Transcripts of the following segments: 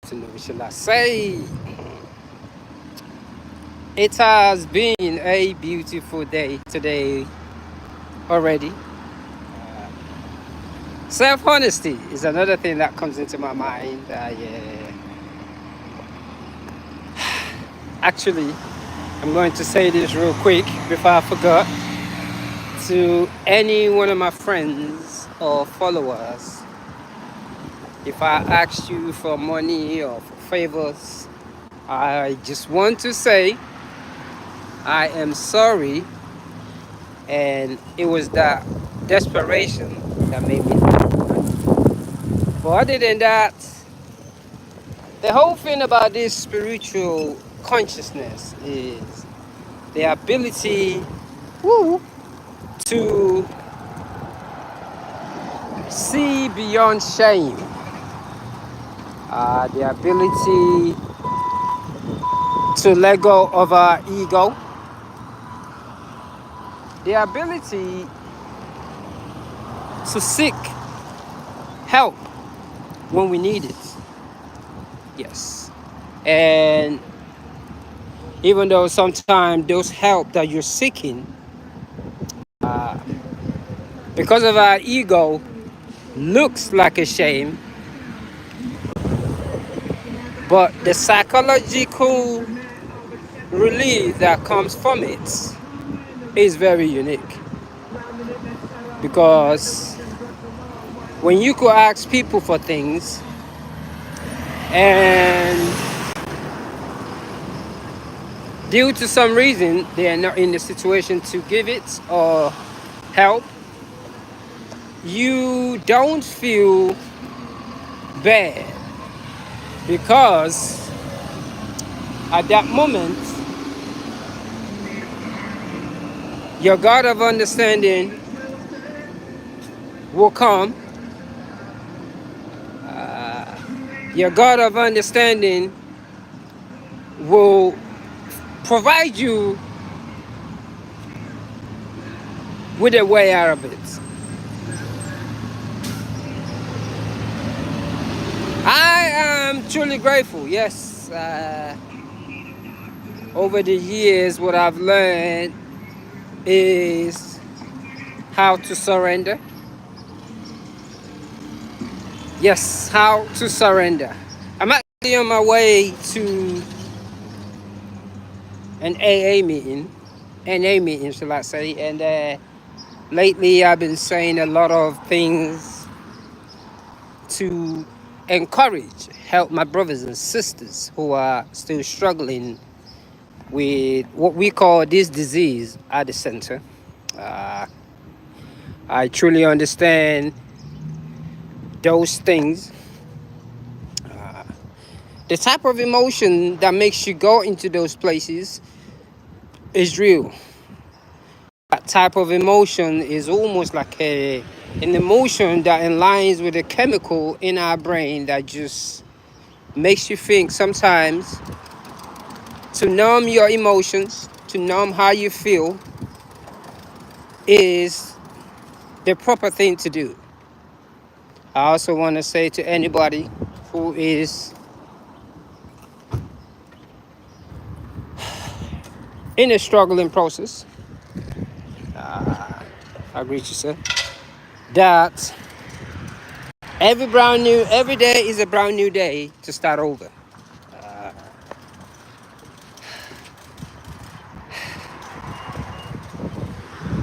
afternoon, shall I say. It has been a beautiful day today already. Self honesty is another thing that comes into my mind. Yeah. Actually, I'm going to say this real quick before I forgot. To any one of my friends or followers, if I asked you for money or for favors, I just want to say I am sorry, and it was that desperation that made me. But other than that, the whole thing about this spiritual consciousness is the ability woo, to see beyond shame, the ability to let go of our ego, the ability to seek help when we need it. Yes. And even though sometimes those help that you're seeking, because of our ego, looks like a shame, but the psychological relief that comes from it is very unique. Because when you could ask people for things and due to some reason they are not in the situation to give it or help, you don't feel bad because at that moment your God of understanding will come. Your God of understanding will provide you with a way out of it. I am truly grateful. Yes, over the years, what I've learned is how to surrender. Yes, how to surrender. I'm actually on my way to an NA meeting, shall I say, and lately I've been saying a lot of things to encourage, help my brothers and sisters who are still struggling with what we call this disease at the center. Uh, I truly understand those things. The type of emotion that makes you go into those places is real. That type of emotion is almost like an emotion that aligns with a chemical in our brain that just makes you think sometimes to numb your emotions, to numb how you feel is the proper thing to do. I also want to say to anybody who is in a struggling process, I greet you, sir, that every day is a brand new day to start over.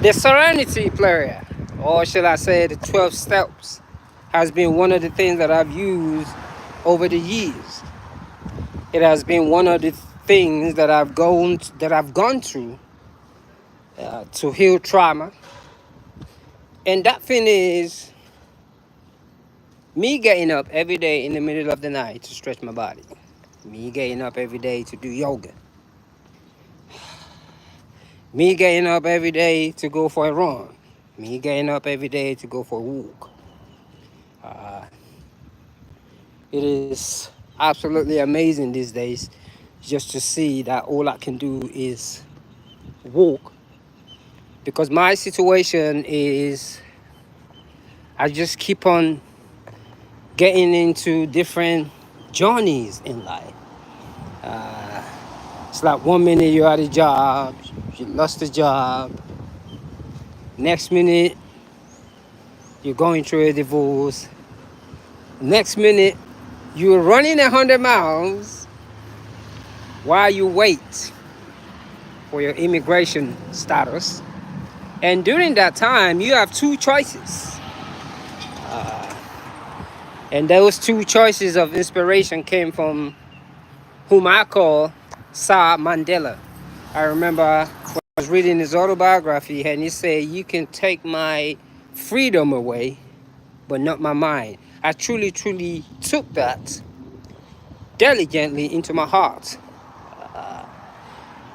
The Serenity Prayer, or shall I say the 12 steps, has been one of the things that I've used over the years. It has been one of the things that I've gone through to heal trauma. And that thing is me getting up every day in the middle of the night to stretch my body. Me getting up every day to do yoga. Me getting up every day to go for a run. Me getting up every day to go for a walk. It is absolutely amazing these days just to see that all I can do is walk. Because my situation is I just keep on getting into different journeys in life. Uh, it's like 1 minute you're at a job, you lost a job. Next minute you're going through a divorce. Next minute you're running 100 miles while you wait for your immigration status. And during that time, you have two choices. And those two choices of inspiration came from whom I call Sir Mandela. I remember when I was reading his autobiography, and he said, "You can take my freedom away, but not my mind." I truly, truly took that diligently into my heart.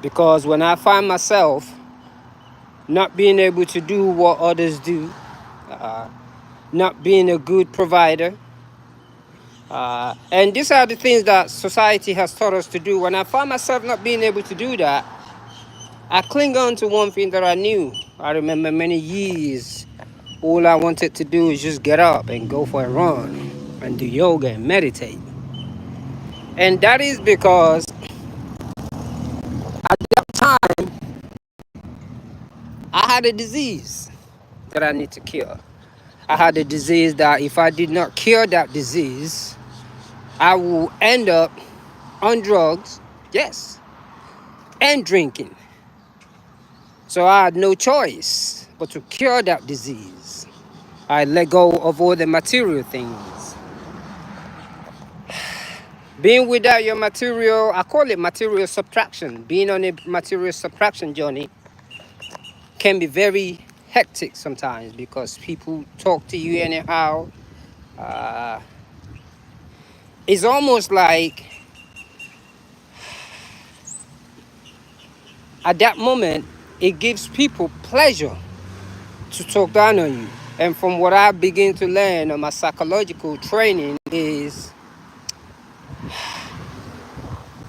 Because when I find myself not being able to do what others do, uh, not being a good provider, and these are the things that society has taught us to do. When I find myself not being able to do that, I cling on to one thing that I knew. I remember many years, all I wanted to do is just get up and go for a run and do yoga and meditate. And that is because at that time, I had a disease that I need to cure. I had a disease that if I did not cure that disease, I will end up on drugs, yes, and drinking. So I had no choice but to cure that disease. I let go of all the material things. Being without your material, I call it material subtraction. Being on a material subtraction journey can be very hectic sometimes because people talk to you anyhow. Uh, it's almost like at that moment, it gives people pleasure to talk down on you. And from what I begin to learn on my psychological training is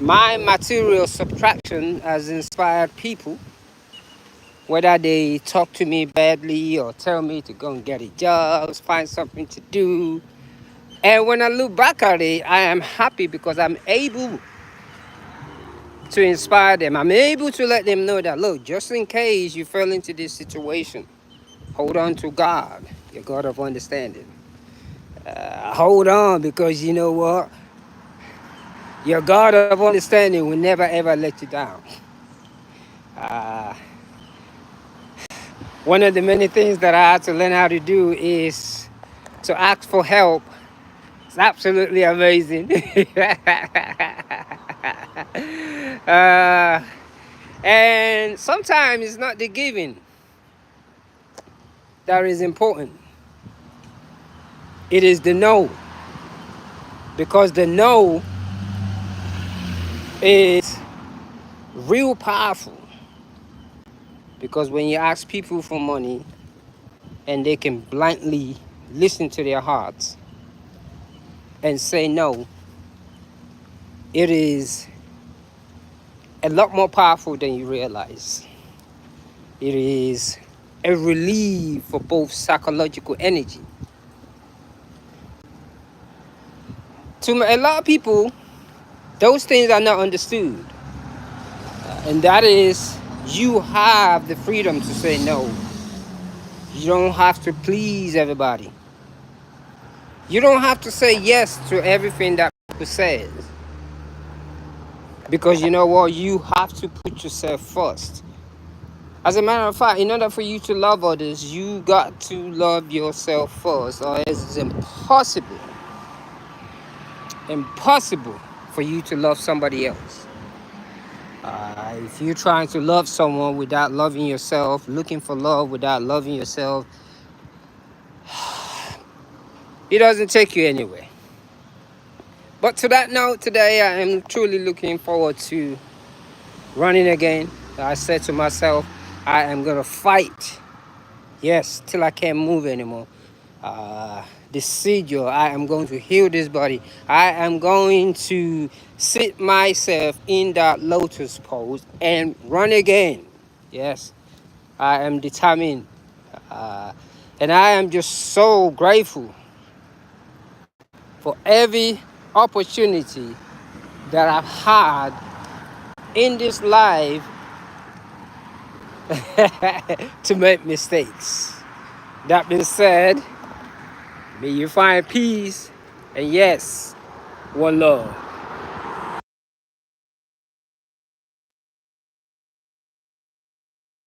my material subtraction has inspired people, whether they talk to me badly or tell me to go and get a job, find something to do. And when I look back at it, I am happy because I'm able to inspire them. I'm able to let them know that, look, just in case you fell into this situation, hold on to God, your God of understanding. Hold on, because you know what? Your God of understanding will never ever let you down. Uh, one of the many things that I had to learn how to do is to ask for help. It's absolutely amazing. uh, and sometimes it's not the giving that is important. It is the no. Because the no is real powerful. Because when you ask people for money and they can blindly listen to their hearts and say no, it is a lot more powerful than you realize. It is a relief for both psychological energy. To a lot of people, those things are not understood. And that is, you have the freedom to say no. You don't have to please everybody. You don't have to say yes to everything that people say. Because you know what? You have to put yourself first. As a matter of fact, in order for you to love others, you got to love yourself first, or it's impossible for you to love somebody else. If you're trying to love someone without loving yourself, looking for love without loving yourself, it doesn't take you anywhere. But to that note, today I am truly looking forward to running again. I said to myself, I am going to fight, yes, till I can't move anymore. The seizure, I am going to heal this body. I am going to sit myself in that lotus pose and run again. Yes, I am determined. And I am just so grateful for every opportunity that I've had in this life to make mistakes. That being said, may you find peace, and yes, one love.